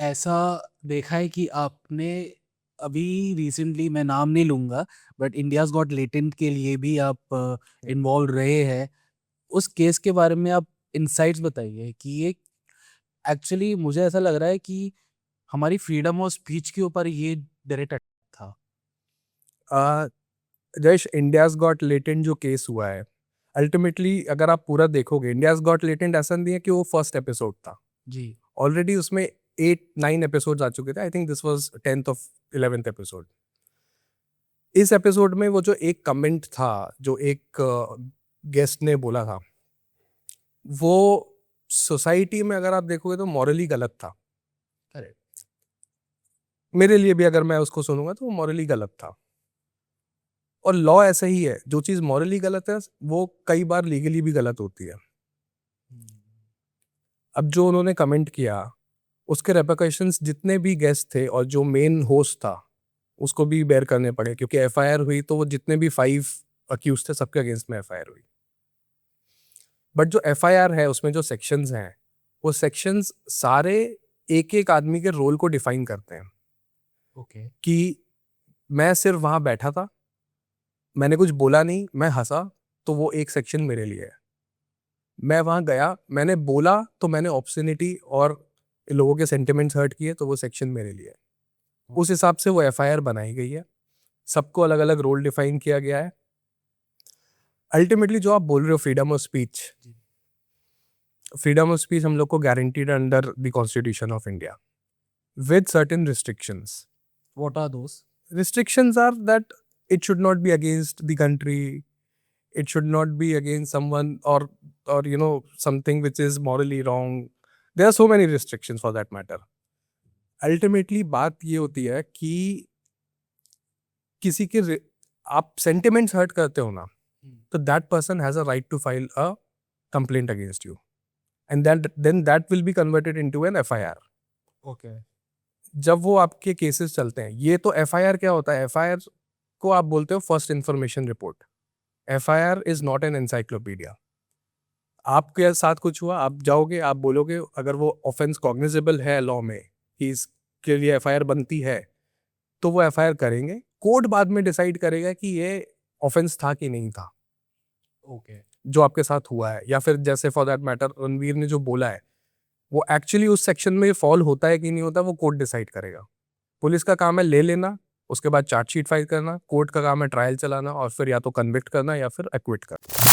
ऐसा देखा है कि आपने अभी रिसेंटली, मैं नाम नहीं लूँगा, बट इंडियाज़ गॉट लेटेंट के लिए भी आप इन्वॉल्व रहे हैं। उस केस के बारे में आप इनसाइट्स बताइए कि ये एक्चुअली मुझे ऐसा लग रहा है कि हमारी फ्रीडम ऑफ स्पीच के ऊपर ये डायरेक्ट अटैक था। जयेश, इंडियाज गॉट लेटेंट जो केस हुआ है, अल्टीमेटली अगर आप पूरा देखोगे, इंडियाज गॉट लेटेंट ऐसा नहीं है कि वो फर्स्ट एपिसोड था। जी। ऑलरेडी उसमें 8-9 एपिसोड्स आ चुके थे। I think this was 10th of 11th episode. इस एपिसोड में वो जो एक कमेंट था, जो एक गेस्ट ने बोला था, वो सोसाइटी में अगर आप देखोगे तो मॉरली गलत था। करेक्ट। मेरे लिए भी अगर मैं उसको सुनूंगा तो वो मॉरली गलत था। और लॉ ऐसा ही है, जो चीज़ मॉरली गलत है वो कई बार लीगली भी गलत होती है। अब जो उन्होंने कमेंट किया, उसके रेperकशंस जितने भी गेस्ट थे और जो मेन होस्ट था उसको भी बेयर करने पड़े, क्योंकि एफआईआर हुई तो वो जितने भी 5 अक्यूज थे सबके अगेंस्ट में एफआईआर हुई। बट जो एफआईआर है उसमें जो सेक्शंस हैं, वो सेक्शंस सारे एक एक आदमी के रोल को डिफाइन करते हैं। ओके। कि मैं सिर्फ वहां बैठा था, मैंने कुछ बोला नहीं, मैं हंसा, तो वो एक सेक्शन मेरे लिए है। मैं वहां गया, मैंने बोला तो मैंने ऑब्ससिनिटी और लोगों के सेंटिमेंट्स हर्ट किए, तो वो सेक्शन मेरे लिए है। उस हिसाब से वो एफआईआर बनाई गई है। सबको अलग अलग रोल डिफाइन किया गया है। अल्टीमेटली जो आप बोल रहे हो फ्रीडम ऑफ स्पीच, जी। फ्रीडम ऑफ स्पीच हम लोग को guaranteed under the constitution of India with certain restrictions. What are those? Restrictions are that it should not be against the country, it should not be against someone, or something which is morally wrong. There are so many restrictions for that matter. Ultimately बात ये होती है कि किसी के आप sentiments hurt करते हो ना, तो that person has a right to file a complaint against you, and then that will be converted into an FIR. Okay. जब वो आपके केसेस चलते हैं, ये तो एफआईआर क्या होता है, एफआईआर को आप बोलते हो first information report. FIR is not an encyclopedia. आपके साथ कुछ हुआ, आप जाओगे, आप बोलोगे, अगर वो ऑफेंस कॉग्निजेबल है लॉ में कि इसके लिए एफआईआर बनती है, तो वो एफआईआर करेंगे। कोर्ट बाद में डिसाइड करेगा कि ये ऑफेंस था कि नहीं था, ओके। जो आपके साथ हुआ है। या फिर जैसे फॉर दैट मैटर रणवीर ने जो बोला है, वो एक्चुअली उस सेक्शन में फॉल होता है कि नहीं होता, वो कोर्ट डिसाइड करेगा। पुलिस का काम है ले लेना, उसके बाद चार्जशीट फाइल करना। कोर्ट का काम है ट्रायल चलाना और फिर या तो कन्विक्ट करना या फिर एक्विट करना।